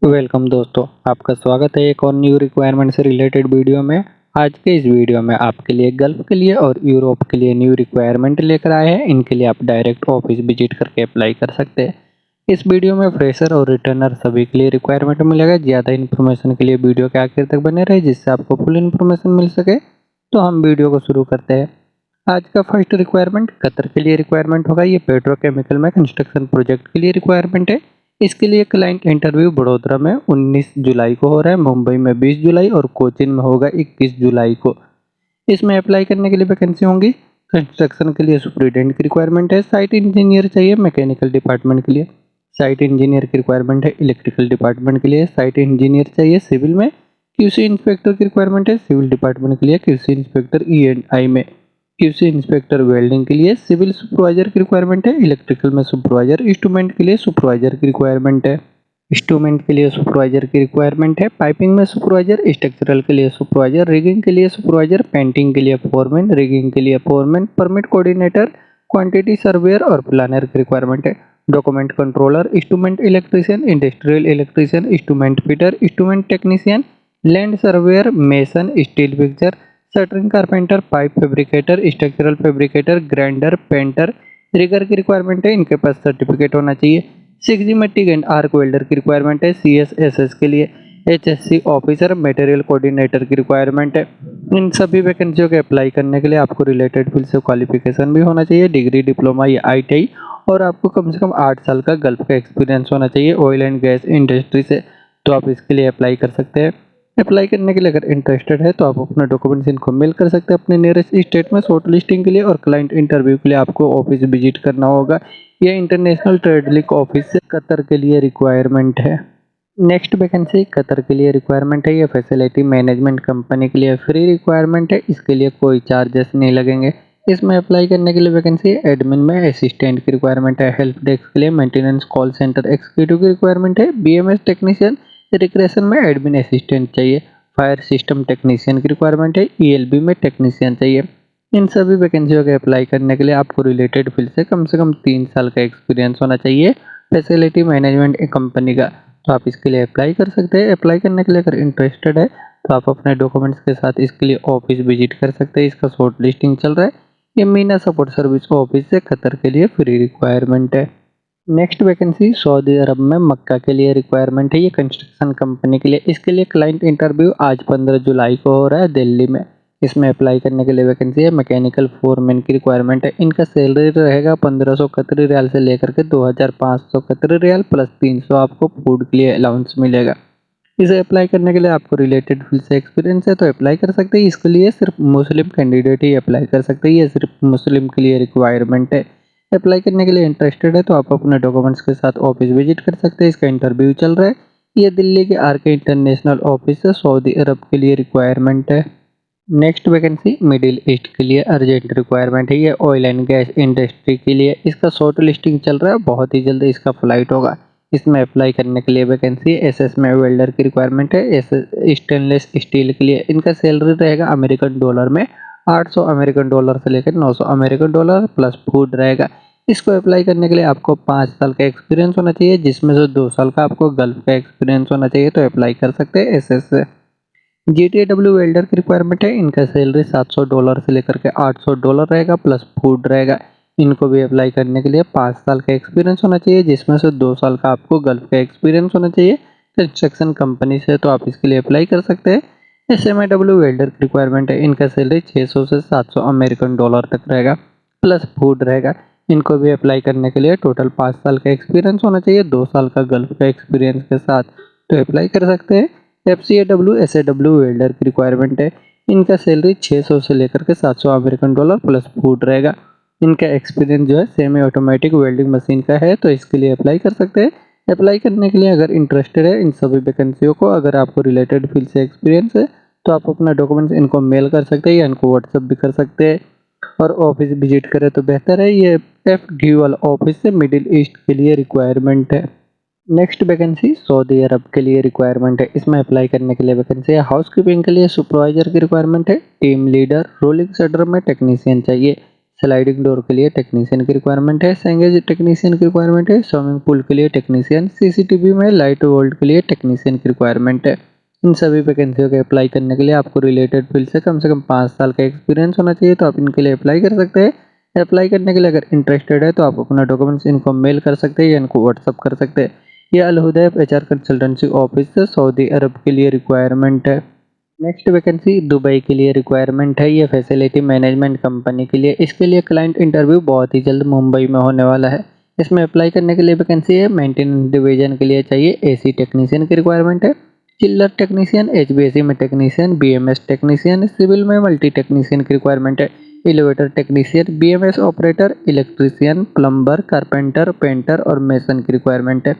Welcome दोस्तों, आपका स्वागत है एक और न्यू रिक्वायरमेंट से रिलेटेड वीडियो में। आज के इस वीडियो में आपके लिए गल्फ के लिए और यूरोप के लिए न्यू रिक्वायरमेंट लेकर आए हैं। इनके लिए आप डायरेक्ट ऑफिस विजिट करके अप्लाई कर सकते हैं। इस वीडियो में फ्रेशर और रिटर्नर सभी के लिए रिक्वायरमेंट मिलेगा। ज़्यादा इन्फॉर्मेशन के लिए वीडियो के आखिर तक बने रहे जिससे आपको फुल इन्फॉर्मेशन मिल सके। तो हम वीडियो को शुरू करते हैं। आज का फर्स्ट रिक्वायरमेंट कतर के लिए रिक्वायरमेंट होगा। ये पेट्रोकेमिकल में कंस्ट्रक्शन प्रोजेक्ट के लिए रिक्वायरमेंट है। इसके लिए क्लाइंट इंटरव्यू बड़ोदरा में 19 जुलाई को हो रहा है, मुंबई में 20 जुलाई और कोचीन में होगा 21 जुलाई को। इसमें अप्लाई करने के लिए वैकेंसी होंगी। कंस्ट्रक्शन के लिए सुपरिटेंडेंट की रिक्वायरमेंट है। साइट इंजीनियर चाहिए मैकेनिकल डिपार्टमेंट के लिए। साइट इंजीनियर की रिक्वायरमेंट है इलेक्ट्रिकल डिपार्टमेंट के लिए। साइट इंजीनियर चाहिए सिविल में। क्यूसी इंस्पेक्टर की रिक्वायरमेंट है सिविल डिपार्टमेंट के लिए। क्यूसी इंस्पेक्टर ई&आई में। क्यूसी इंस्पेक्टर वेल्डिंग के लिए। सिविल सुपरवाइजर की रिक्वायरमेंट है। इलेक्ट्रिकल में सुपरवाइजर। इंस्ट्रूमेंट के लिए सुपरवाइजर की रिक्वायरमेंट है। इंस्ट्रूमेंट के लिए सुपरवाइजर की रिक्वायरमेंट है। पाइपिंग में सुपरवाइजर। स्ट्रक्चरल के लिए सुपरवाइजर। रिगिंग के लिए सुपरवाइजर। पेंटिंग के लिए फोरमैन। रिगिंग के लिए foreman. Permit coordinator, quantity surveyor और प्लानर की रिक्वायरमेंट है। Document controller, instrument electrician, industrial electrician, instrument fitter, instrument technician, land surveyor, mason, steel fixer, shuttering carpenter, pipe fabricator, structural fabricator, grinder, painter, rigger की requirement है। इनके पास certificate होना चाहिए। 6G मेटिक एंड आर्क वेल्डर की requirement है। CSSS के लिए HSC ऑफिसर, मटेरियल कोऑर्डिनेटर की रिक्वायरमेंट है। इन सभी वैकेंसियों के अप्लाई करने के लिए आपको रिलेटेड फील्ड से क्वालिफिकेशन भी होना चाहिए, डिग्री, डिप्लोमा या ITI, और आपको कम से कम 8 साल का गल्फ का एक्सपीरियंस होना चाहिए ऑयल एंड गैस इंडस्ट्री से। तो आप इसके लिए अप्लाई कर सकते हैं। अप्लाई करने के लिए अगर इंटरेस्टेड है तो आप अपने डॉक्यूमेंट्स इनको मेल कर सकते हैं अपने नियरेस्ट स्टेट में शॉर्ट लिस्टिंग के लिए। और क्लाइंट इंटरव्यू के लिए आपको ऑफिस विजिट करना होगा। यह इंटरनेशनल ट्रेड लिंक ऑफिस से कतर के लिए रिक्वायरमेंट है। नेक्स्ट वैकेंसी कतर के लिए रिक्वायरमेंट है। ये फैसिलिटी मैनेजमेंट कंपनी के लिए फ्री रिक्वायरमेंट है। इसके लिए कोई चार्जेस नहीं लगेंगे। इसमें अप्लाई करने के लिए वैकेंसी एडमिन में असिस्टेंट की रिक्वायरमेंट है। हेल्प डेस्क के लिए मेंटेनेंस कॉल सेंटर एग्जीक्यूटिव की रिक्वायरमेंट है। BMS टेक्नीशियन, रिक्रेशन में एडमिन असिस्टेंट चाहिए। फायर सिस्टम टेक्नीशियन की रिक्वायरमेंट है। ELB में टेक्नीशियन चाहिए। इन सभी वैकेंसियों के अप्लाई करने के लिए आपको रिलेटेड फील्ड से कम 3 साल का एक्सपीरियंस होना चाहिए फैसिलिटी मैनेजमेंट कंपनी का। तो आप इसके लिए अप्लाई कर सकते हैं। अप्लाई करने के लिए अगर इंटरेस्टेड है तो आप अपने डॉक्यूमेंट्स के साथ इसके लिए ऑफिस विजिट कर सकते हैं। इसका शॉर्ट लिस्टिंग चल रहा है। ये मीना सपोर्ट सर्विस ऑफिस से कतर के लिए फ्री रिक्वायरमेंट है। नेक्स्ट वैकेंसी सऊदी अरब में मक्का के लिए रिक्वायरमेंट है। ये कंस्ट्रक्शन कंपनी के लिए। इसके लिए क्लाइंट इंटरव्यू आज 15 जुलाई को हो रहा है दिल्ली में। इसमें अप्लाई करने के लिए वैकेंसी है मैकेनिकल फोरमैन की रिक्वायरमेंट है। इनका सैलरी रहेगा 1500 कतरी रियाल से लेकर के 2500 कतरी रियाल प्लस 300 आपको फूड के लिए अलाउंस मिलेगा। इसे अप्लाई करने के लिए आपको रिलेटेड फील्ड से एक्सपीरियंस है तो अप्लाई कर सकते हैं। इसके लिए सिर्फ मुस्लिम कैंडिडेट ही अप्लाई कर सकते हैं। ये सिर्फ मुस्लिम के लिए रिक्वायरमेंट है। अप्लाई करने के लिए इंटरेस्टेड है तो आप अपने डॉक्यूमेंट्स के साथ ऑफिस विजिट कर सकते हैं। इसका इंटरव्यू चल रहा है। ये दिल्ली के RK इंटरनेशनल ऑफिस से सऊदी अरब के लिए रिक्वायरमेंट है। नेक्स्ट वैकेंसी मिडिल ईस्ट के लिए अर्जेंट रिक्वायरमेंट है। ये ऑयल एंड गैस इंडस्ट्री के लिए। इसका शॉर्ट लिस्टिंग चल रहा है। बहुत ही जल्द इसका फ्लाइट होगा। इसमें अप्लाई करने के लिए वैकेंसी SS में वेल्डर की रिक्वायरमेंट है। स्टेनलेस स्टील के लिए। इनका सैलरी रहेगा अमेरिकन डॉलर में 800 अमेरिकन डॉलर से लेकर 900 अमेरिकन डॉलर प्लस फूड रहेगा। इसको अप्लाई करने के लिए आपको 5 साल का एक्सपीरियंस होना चाहिए जिसमें से 2 साल का आपको गल्फ का एक्सपीरियंस होना चाहिए। तो अप्लाई कर सकते हैं SS से। GTW वेल्डर की रिक्वायरमेंट है। इनका सैलरी $700 से लेकर के $800 रहेगा प्लस फूड रहेगा। इनको भी अप्लाई करने के लिए 5 साल का एक्सपीरियंस होना चाहिए जिसमें से 2 साल का आपको गल्फ का एक्सपीरियंस होना चाहिए कंस्ट्रक्शन कंपनी से। तो आप इसके लिए अप्लाई कर सकते हैं। SMAW वेल्डर की रिक्वायरमेंट है। इनका सैलरी 600 से 700 अमेरिकन डॉलर तक रहेगा प्लस फूड रहेगा। इनको भी अप्लाई करने के लिए टोटल 5 साल का एक्सपीरियंस होना चाहिए 2 साल का गल्फ का एक्सपीरियंस के साथ। तो अप्लाई कर सकते हैं। FCAW SAW वेल्डर की रिक्वायरमेंट है। इनका सैलरी 600 से लेकर के 700 अमेरिकन डॉलर प्लस फूड रहेगा। इनका एक्सपीरियंस जो है सेमी ऑटोमेटिक वेल्डिंग मशीन का है तो इसके लिए अप्लाई कर सकते हैं। अप्लाई करने के लिए अगर इंटरेस्टेड है इन सभी वैकेंसियों को, अगर आपको रिलेटेड फील्ड से एक्सपीरियंस है तो आप अपना डॉक्यूमेंट्स इनको मेल कर सकते हैं या इनको व्हाट्सअप भी कर सकते हैं और ऑफिस विजिट करें तो बेहतर है। ये FGUL ऑफिस से मिडिल ईस्ट के लिए रिक्वायरमेंट है। नेक्स्ट वैकेंसी सऊदी अरब के लिए रिक्वायरमेंट है। इसमें अप्लाई करने के लिए वैकेंसी है हाउसकीपिंग के लिए सुपरवाइजर की रिक्वायरमेंट है। टीम लीडर, रोलिंग शटर में टेक्नीशियन चाहिए। स्लाइडिंग डोर के लिए टेक्नीशियन की रिक्वायरमेंट है, सैंगेज टेक्नीशियन की रिक्वायरमेंट है, स्विमिंग पूल के लिए टेक्नीशियन, सीसीटीवी में लाइट वोल्ट के लिए टेक्नीशियन की रिक्वायरमेंट है। इन सभी वैकेंसियों के अप्लाई करने के लिए आपको रिलेटेड फील्ड से कम 5 साल का एक्सपीरियंस होना चाहिए, तो आप इनके लिए अप्लाई कर सकते हैं। अप्लाई करने के लिए अगर इंटरेस्टेड है तो आप अपना डॉक्यूमेंट्स इनको मेल कर सकते हैं या इनको व्हाट्सअप कर सकते हैं। ये अल हुदैफ एचआर कंसल्टेंसी ऑफिस से सऊदी अरब के लिए रिक्वायरमेंट है। नेक्स्ट वैकेंसी दुबई के लिए रिक्वायरमेंट है, ये फैसिलिटी मैनेजमेंट कंपनी के लिए। इसके लिए क्लाइंट इंटरव्यू बहुत ही जल्द मुंबई में होने वाला है। इसमें अप्लाई करने के लिए वैकेंसी है मेंटेनेंस डिवीजन के लिए चाहिए, एसी टेक्नीशियन की रिक्वायरमेंट है, चिल्लर टेक्नीशियन, एचबीएसी में टेक्नीशियन, बीएमएस टेक्नीशियन, सिविल में मल्टी टेक्नीशियन की रिक्वायरमेंट है, elevator technician, BMS operator, electrician, plumber, carpenter, painter और मेसन की रिक्वायरमेंट है।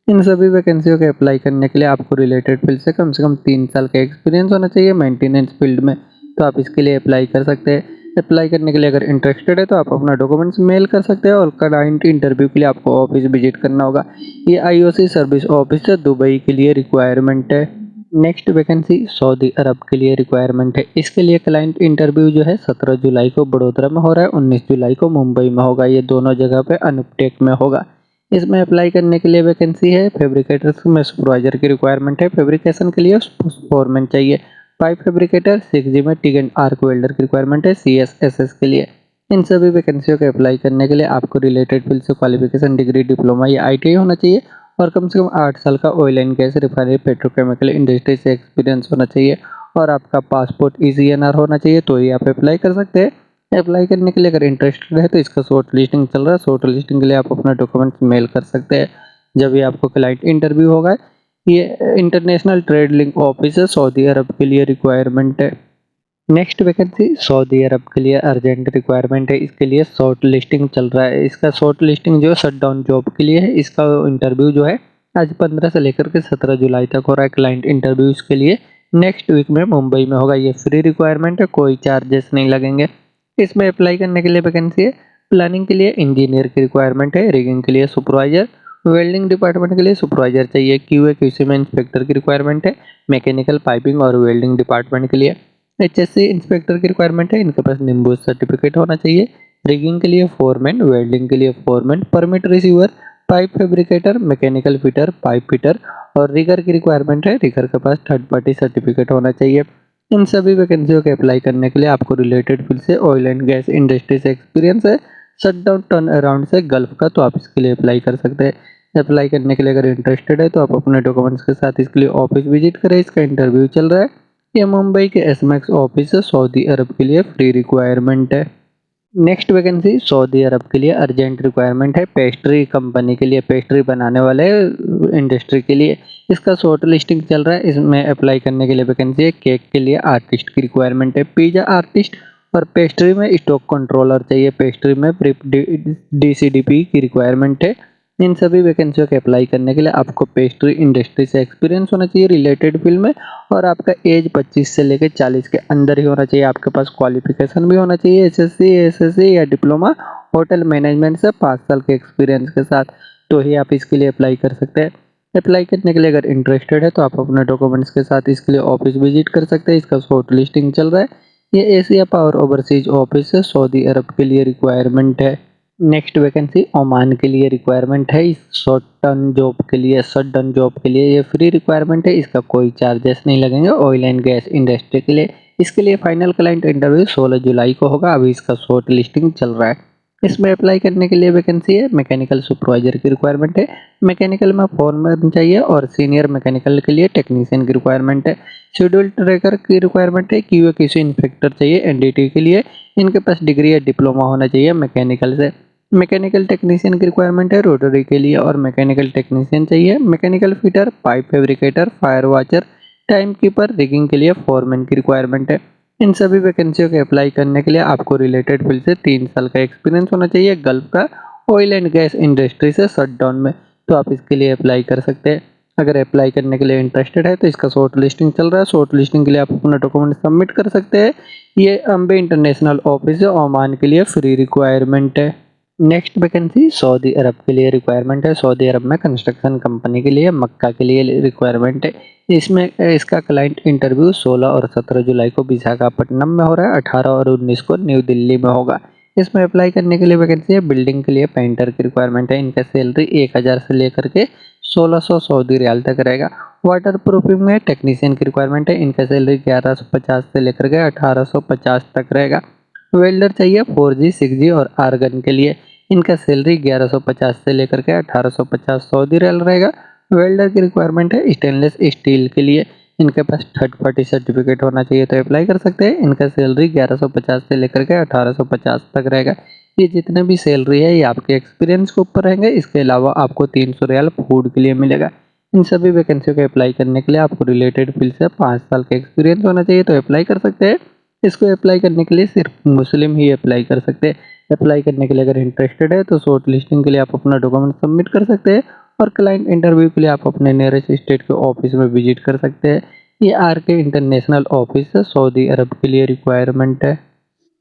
इन सभी वैकेंसियों के अप्लाई करने के लिए आपको रिलेटेड फील्ड से कम 3 साल का एक्सपीरियंस होना चाहिए मेंटेनेंस फील्ड में, तो आप इसके लिए अप्लाई कर सकते हैं। अप्लाई करने के लिए अगर इंटरेस्टेड है तो आप अपना डॉक्यूमेंट्स मेल कर सकते हैं और क्लाइंट इंटरव्यू के लिए आपको ऑफिस विजिट करना होगा। ये आईओसी सर्विस ऑफिस से दुबई के लिए रिक्वायरमेंट है। नेक्स्ट वैकेंसी सऊदी अरब के लिए रिक्वायरमेंट है। इसके लिए क्लाइंट इंटरव्यू जो है 17 जुलाई को बड़ोदरा में हो रहा है, 19 जुलाई को मुंबई में होगा। ये दोनों जगह पे अनुपटेक में होगा। इसमें अप्लाई करने के लिए वैकेंसी है फैब्रिकेटर्स में सुपरवाइजर की रिक्वायरमेंट है, फैब्रिकेशन के लिए फोरमैन चाहिए, पाइप फैब्रिकेटर, 6G में टिग एंड आर्क वेल्डर की रिक्वायरमेंट है CSSS के लिए। इन सभी वैकेंसियों के अप्लाई करने के लिए आपको रिलेटेड फील्ड से क्वालिफिकेशन डिग्री, डिप्लोमा या ITI होना चाहिए और कम से कम 8 साल का oil and gas, refinery, petrochemical industry से एक्सपीरियंस होना चाहिए और आपका पासपोर्ट ECNR होना चाहिए, तो ही आप अप्लाई कर सकते हैं। अप्लाई करने के लिए अगर इंटरेस्टेड है तो इसका शॉर्ट लिस्टिंग चल रहा है। शॉर्ट लिस्टिंग के लिए आप अपना डॉक्यूमेंट्स मेल कर सकते हैं जब भी आपको क्लाइंट इंटरव्यू होगा। ये इंटरनेशनल ट्रेड लिंक ऑफिस है, सऊदी अरब के लिए रिक्वायरमेंट है। नेक्स्ट वैकेंसी सऊदी अरब के लिए अर्जेंट रिक्वायरमेंट है। इसके लिए शॉर्ट लिस्टिंग चल रहा है। इसका शॉर्ट लिस्टिंग जो शट डाउन जॉब के लिए है, इसका इंटरव्यू जो है आज 15 से लेकर के 17 जुलाई तक हो रहा है। क्लाइंट इंटरव्यू इसके लिए नेक्स्ट वीक में मुंबई में होगा। ये फ्री रिक्वायरमेंट है, कोई चार्जेस नहीं लगेंगे। इसमें अप्लाई करने के लिए वैकेंसी है प्लानिंग के लिए इंजीनियर की रिक्वायरमेंट है, रिगिंग के लिए सुपरवाइजर, वेल्डिंग डिपार्टमेंट के लिए सुपरवाइजर चाहिए, QA/QC में इंस्पेक्टर की रिक्वायरमेंट है, मैकेनिकल पाइपिंग और वेल्डिंग डिपार्टमेंट के लिए HSC इंस्पेक्टर की रिक्वायरमेंट है, इनके पास निम्बू सर्टिफिकेट होना चाहिए, रिगिंग के लिए फोरमैन, वेल्डिंग के लिए foreman, permit receiver, pipe fabricator, mechanical fitter, pipe fitter और रिगर की रिक्वायरमेंट है, रिगर के पास थर्ड पार्टी सर्टिफिकेट होना चाहिए। इन सभी वैकेंसियों के अप्लाई करने के लिए आपको रिलेटेड फील्ड से ऑयल एंड गैस इंडस्ट्री से एक्सपीरियंस है, शटडाउन टर्न अराउंड से गल्फ का, तो आप इसके लिए अप्लाई कर सकते हैं। अप्लाई करने के लिए अगर इंटरेस्टेड है तो आप अपने डॉक्यूमेंट्स के साथ इसके लिए ऑफिस विजिट करें। इसका इंटरव्यू चल रहा है। ये मुंबई के SMAX ऑफिस है, सऊदी अरब के लिए फ्री रिक्वायरमेंट है। नेक्स्ट वैकेंसी सऊदी अरब के लिए अर्जेंट रिक्वायरमेंट है, पेस्ट्री कंपनी के लिए, पेस्ट्री बनाने वाले इंडस्ट्री के लिए। इसका शॉर्ट लिस्टिंग चल रहा है। इसमें अप्लाई करने के लिए वैकेंसी है केक के लिए आर्टिस्ट की रिक्वायरमेंट है, पिज्जा आर्टिस्ट और पेस्ट्री में स्टॉक कंट्रोलर चाहिए, पेस्ट्री में DCDP की रिक्वायरमेंट है। इन सभी वैकेंसियों के अप्लाई करने के लिए आपको पेस्ट्री इंडस्ट्री से एक्सपीरियंस होना चाहिए रिलेटेड फील्ड में और आपका एज 25 से लेकर 40 के अंदर ही होना चाहिए। आपके पास क्वालिफिकेशन भी होना चाहिए SSC, SSC या डिप्लोमा होटल मैनेजमेंट से 5 साल के एक्सपीरियंस के साथ, तो ही आप इसके लिए अप्लाई कर सकते हैं। अप्लाई करने के लिए अगर इंटरेस्टेड है तो आप अपने डॉक्यूमेंट्स के साथ इसके लिए ऑफिस विजिट कर सकते हैं। इसका शॉर्ट लिस्टिंग चल रहा है। ये एशिया पावर ओवरसीज ऑफिस है, सऊदी अरब के लिए रिक्वायरमेंट है। नेक्स्ट वैकेंसी ओमान के लिए रिक्वायरमेंट है। इस शॉर्ट टर्म जॉब के लिए, शटडाउन जॉब के लिए ये फ्री रिक्वायरमेंट है, इसका कोई चार्जेस नहीं लगेंगे। ऑयल एंड गैस इंडस्ट्री के लिए इसके लिए फाइनल क्लाइंट इंटरव्यू 16 जुलाई को होगा। अभी इसका शॉर्ट लिस्टिंग चल रहा है। इसमें अप्लाई करने के लिए वैकेंसी है मैकेनिकल सुपरवाइजर की रिक्वायरमेंट है, मैकेनिकल में फोरमैन चाहिए और सीनियर मैकेनिकल के लिए टेक्नीशियन की रिक्वायरमेंट है, शेड्यूल ट्रैकर की रिक्वायरमेंट है, QA/QC इंस्पेक्टर चाहिए NDT के लिए, इनके पास डिग्री या डिप्लोमा होना चाहिए मैकेनिकल से। मैकेनिकल टेक्नीशियन की रिक्वायरमेंट है रोटरी के लिए और मैकेनिकल टेक्नीशियन चाहिए, mechanical fitter, pipe fabricator, fire watcher, time keeper, rigging के लिए फोरमैन की रिक्वायरमेंट है। इन सभी वैकेंसियों के अप्लाई करने के लिए आपको रिलेटेड फील्ड से 3 साल का एक्सपीरियंस होना चाहिए गल्फ का, ऑयल एंड गैस इंडस्ट्री से शटडाउन में, तो आप इसके लिए अप्लाई कर सकते हैं। अगर अप्लाई करने के लिए इंटरेस्टेड है तो इसका शॉर्ट लिस्टिंग चल रहा है। शॉर्ट लिस्टिंग के लिए आप अपना डॉक्यूमेंट सबमिट कर सकते हैं। ये अम्बे इंटरनेशनल ऑफिस है, ओमान के लिए फ्री रिक्वायरमेंट है। नेक्स्ट वैकेंसी सऊदी अरब के लिए रिक्वायरमेंट है। सऊदी अरब में कंस्ट्रक्शन कंपनी के लिए, मक्का के लिए रिक्वायरमेंट है। इसमें इसका क्लाइंट इंटरव्यू 16 और 17 जुलाई को विशाखापट्टनम में हो रहा है, 18 और 19 को न्यू दिल्ली में होगा। इसमें अप्लाई करने के लिए वैकेंसी है बिल्डिंग के लिए पेंटर की रिक्वायरमेंट है। इनका सैलरी 1000 से लेकर के 1600 सऊदी रियाल तक रहेगा। वाटर प्रूफिंग में टेक्नीशियन की रिक्वायरमेंट है। इनका सैलरी 1150 से लेकर के 1850 तक रहेगा। वेल्डर चाहिए 4G 6G और आर्गन के लिए। इनका सैलरी 1150 से लेकर के 1850 सऊदी रियाल रहेगा। वेल्डर की रिक्वायरमेंट है स्टेनलेस स्टील के लिए। इनके पास थर्ड पार्टी सर्टिफिकेट होना चाहिए तो अप्लाई कर सकते हैं। इनका सैलरी 1150 से लेकर के 1850 तक रहेगा। ये जितने भी सैलरी है ये आपके एक्सपीरियंस के ऊपर रहेंगे। इसके अलावा आपको 300 रियाल फूड के लिए मिलेगा। इन सभी वैकेंसियों को अप्लाई करने के लिए आपको रिलेटेड फील्ड से 5 साल का एक्सपीरियंस होना चाहिए तो अप्लाई कर सकते हैं। इसको अप्लाई करने के लिए सिर्फ मुस्लिम ही अप्लाई कर सकते हैं। अप्लाई करने के लिए अगर इंटरेस्टेड है तो शॉर्ट लिस्टिंग के लिए आप अपना डॉक्यूमेंट सबमिट कर सकते हैं और क्लाइंट इंटरव्यू के लिए आप अपने नियरेस्ट स्टेट के ऑफिस में विजिट कर सकते हैं। ये आरके इंटरनेशनल ऑफिस है, सऊदी अरब के लिए रिक्वायरमेंट है।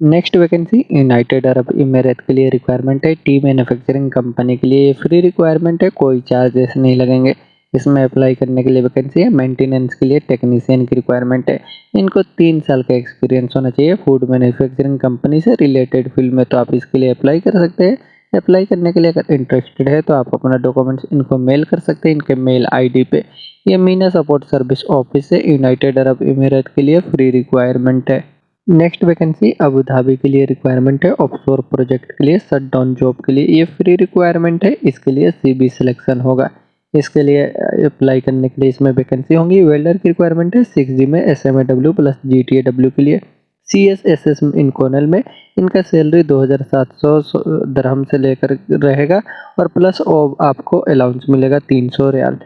Next vacancy United Arab emirate के लिए रिक्वायरमेंट है। टी मैन्युफैक्चरिंग कंपनी के लिए फ्री रिक्वायरमेंट है, कोई चार्जेस नहीं लगेंगे। इसमें अप्लाई करने के लिए वैकेंसी है मेंटेनेंस के लिए टेक्नीशियन की रिक्वायरमेंट है। इनको 3 साल का एक्सपीरियंस होना चाहिए फूड मैन्युफैक्चरिंग कंपनी से रिलेटेड फील्ड में, तो आप इसके लिए अप्लाई कर सकते हैं। अप्लाई करने के लिए अगर इंटरेस्टेड है तो आप अपना डॉक्यूमेंट्स इनको मेल कर सकते हैं इनके मेल आईडी पे। ये मीना सपोर्ट सर्विस ऑफिस है, यूनाइटेड अरब इमिरेट के लिए फ्री रिक्वायरमेंट है। नेक्स्ट वैकेंसी अबू धाबी के लिए रिक्वायरमेंट है ऑफशोर प्रोजेक्ट के लिए शट डाउन जॉब के लिए। ये फ्री रिक्वायरमेंट है, इसके लिए सीबी सिलेक्शन होगा। इसके लिए अप्लाई करने के लिए इसमें वैकेंसी होंगी। वेल्डर की रिक्वायरमेंट है 6G में SMAW प्लस GTAW के लिए। CSSS इन कोनल में इनका सैलरी 2700 दरहम से लेकर रहेगा और प्लस आपको अलाउंस मिलेगा 300 रियाल।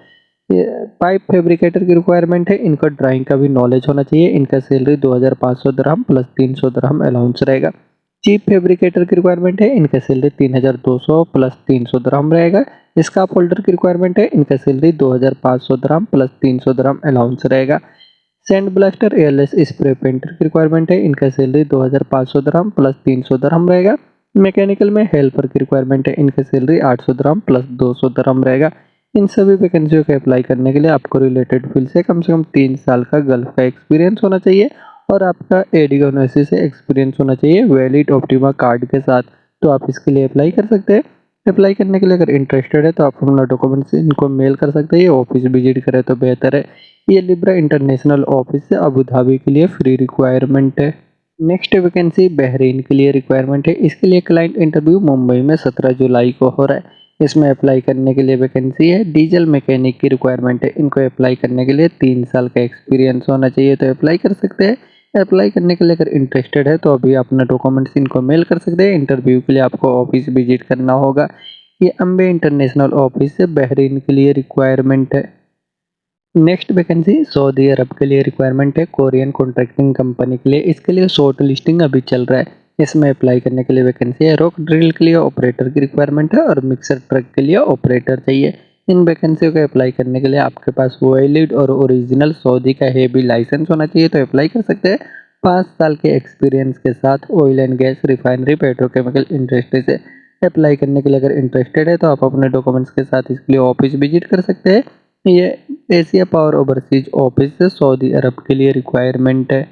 ये पाइप फैब्रिकेटर की रिक्वायरमेंट है, इनको ड्राइंग का भी नॉलेज होना चाहिए। इनका सैलरी 2500 दरहम प्लस 300 दरहम अलाउंस रहेगा। चीफ फैब्रिकेटर की रिक्वायरमेंट है, इनका सैलरी 3200 प्लस 300 दरहम रहेगा। स्कार्फ होल्डर की रिक्वायरमेंट है, इनका सैलरी 2500 दरहम प्लस 300 दरहम अलाउंस रहेगा। Sand blaster airless spray painter की रिक्वायरमेंट है, इनका सैलरी 2500 दरहम प्लस 300 दरहम रहेगा। मैकेनिकल में हेल्पर की रिक्वायरमेंट है, इनका सैलरी 800 दरहम प्लस 200 दरहम रहेगा। इन सभी वैकेंसियों के अप्लाई करने के लिए आपको रिलेटेड फील्ड से कम 3 साल का गल्फ का एक्सपीरियंस होना चाहिए और आपका एडिगोनोसिस से एक्सपीरियंस होना चाहिए वैलिड ऑप्टिमा कार्ड के साथ, तो आप इसके लिए अप्लाई कर सकते हैं। अप्लाई करने के लिए अगर इंटरेस्टेड है तो आप अपना डॉक्यूमेंट्स इनको मेल कर सकते हैं। ये ऑफिस विजिट करें तो बेहतर है। ये लिब्रा इंटरनेशनल ऑफिस से अबू धाबी के लिए फ्री रिक्वायरमेंट है। नेक्स्ट वैकेंसी बहरीन के लिए रिक्वायरमेंट है। इसके लिए क्लाइंट इंटरव्यू मुंबई में 17 जुलाई को हो रहा है। इसमें अप्लाई करने के लिए वैकेंसी है डीजल मैकेनिक की रिक्वायरमेंट है। इनको अप्लाई करने के लिए 3 साल का एक्सपीरियंस होना चाहिए तो अप्लाई कर सकते हैं। अप्लाई करने के लिए अगर इंटरेस्टेड है तो अभी अपना डॉक्यूमेंट्स इनको मेल कर सकते हैं। इंटरव्यू के लिए आपको ऑफिस विजिट करना होगा। ये अम्बे इंटरनेशनल ऑफिस से बहरीन के लिए रिक्वायरमेंट है। नेक्स्ट वैकेंसी सऊदी अरब के लिए रिक्वायरमेंट है कोरियन कॉन्ट्रैक्टिंग कंपनी के लिए। इसके लिए शॉर्ट लिस्टिंग अभी चल रहा है। इसमें अप्लाई करने के लिए वैकेंसी है रॉक ड्रिल के लिए ऑपरेटर की रिक्वायरमेंट है और मिक्सर ट्रक के लिए ऑपरेटर चाहिए। इन वैकेंसियों को अप्लाई करने के लिए आपके पास वैलिड और ओरिजिनल सऊदी का हेवी लाइसेंस होना चाहिए तो अप्लाई कर सकते हैं। 5 साल के एक्सपीरियंस के साथ oil and gas refinery petrochemical industry से। अप्लाई करने के लिए अगर इंटरेस्टेड है तो आप अपने डॉक्यूमेंट्स के साथ इसके लिए ऑफिस विजिट कर सकते हैं। ये एशिया पावर ओवरसीज ऑफिस से सऊदी अरब के लिए रिक्वायरमेंट है।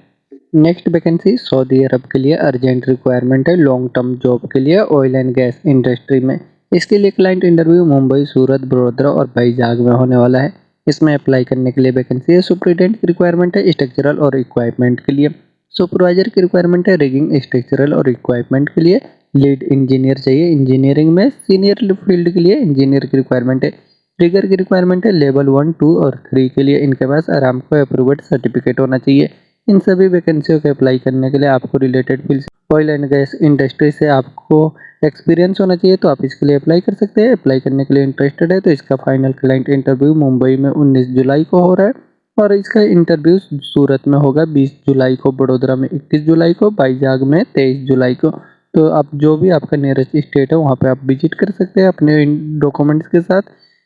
नेक्स्ट वैकेंसी सऊदी अरब के लिए अर्जेंट रिक्वायरमेंट है लॉन्ग टर्म जॉब के लिए ऑयल एंड गैस इंडस्ट्री में। इसके लिए क्लाइंट इंटरव्यू मुंबई, सूरत, बड़ोदरा और भाईजाग में होने वाला है। इसमें अप्लाई करने के लिए वैकेंसी है सुपरिटेंडेंट की रिक्वायरमेंट है स्ट्रक्चरल और इक्वाइपमेंट के लिए। सुपरवाइजर की रिक्वायरमेंट है रिगिंग, स्ट्रक्चरल और इक्वाइपमेंट के लिए। लीड इंजीनियर चाहिए इंजीनियरिंग में। सीनियर फील्ड के लिए इंजीनियर की रिक्वायरमेंट है। ट्रिगर की रिक्वायरमेंट है लेवल 1, 2 और 3 के लिए। इनके पास आरामको अप्रूव्ड सर्टिफिकेट होना चाहिए। इन सभी वैकेंसियों के अप्लाई करने के लिए आपको related field oil and gas industry से आपको एक्सपीरियंस होना चाहिए तो आप इसके लिए अप्लाई कर सकते हैं। अप्लाई करने के लिए इंटरेस्टेड है तो इसका फाइनल क्लाइंट इंटरव्यू मुंबई में 19 जुलाई को हो रहा है और इसका इंटरव्यू सूरत में होगा 20 जुलाई को, बड़ोदरा में 21 जुलाई को, भाईजाग में 23 जुलाई को। तो आप जो भी आपका नियरेस्ट स्टेट है वहाँ पे आप विजिट कर सकते हैं अपने डॉक्यूमेंट्स के साथ।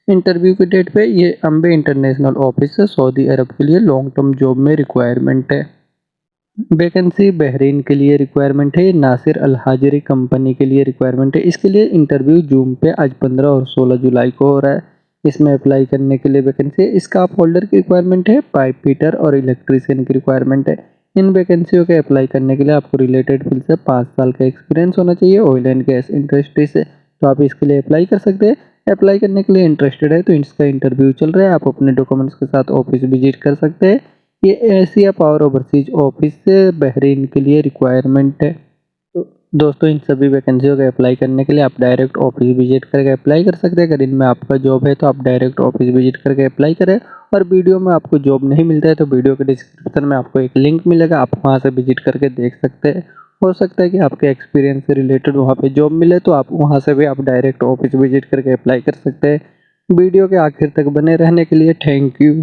इंटरव्यू की डेट पे ये अम्बे इंटरनेशनल ऑफिस से सऊदी अरब के लिए लॉन्ग टर्म जॉब में रिक्वायरमेंट है। वैकेंसी बहरीन के लिए रिक्वायरमेंट है नासिर अल हाजिरी कंपनी के लिए रिक्वायरमेंट है। इसके लिए इंटरव्यू जूम पे आज 15 और 16 जुलाई को हो रहा है। इसमें अप्लाई करने के लिए वैकेंसी है स्कार्फ होल्डर की रिक्वायरमेंट है, पाइप फिटर और इलेक्ट्रीशियन की रिक्वायरमेंट है। इन वैकेंसियों के अप्लाई करने के लिए आपको रिलेटेड फील्ड से 5 साल का एक्सपीरियंस होना चाहिए ऑयल एंड गैस इंडस्ट्री से। तो आप इसके लिए अप्लाई कर सकते हैं। अप्लाई करने के लिए इंटरेस्टेड है तो इसका इंटरव्यू चल रहा है, आप अपने डॉक्यूमेंट्स के साथ ऑफिस विजिट कर सकते हैं। ये एशिया पावर ओवरसीज ऑफिस से बहरीन के लिए रिक्वायरमेंट है। तो दोस्तों इन सभी वैकेंसियों के अप्लाई करने के लिए आप डायरेक्ट ऑफिस विजिट करके अप्लाई कर सकते हैं। अगर इनमें आपका जॉब है तो आप डायरेक्ट ऑफिस विजिट करके अप्लाई करें। और वीडियो में आपको जॉब नहीं मिलता है तो वीडियो के डिस्क्रिप्शन में आपको एक लिंक मिलेगा, आप वहां से विजिट करके देख सकते हैं। हो सकता है कि आपके एक्सपीरियंस से रिलेटेड वहां पे जॉब मिले तो आप वहां से भी आप डायरेक्ट ऑफिस विजिट करके अप्लाई कर सकते हैं। वीडियो के आखिर तक बने रहने के लिए थैंक यू।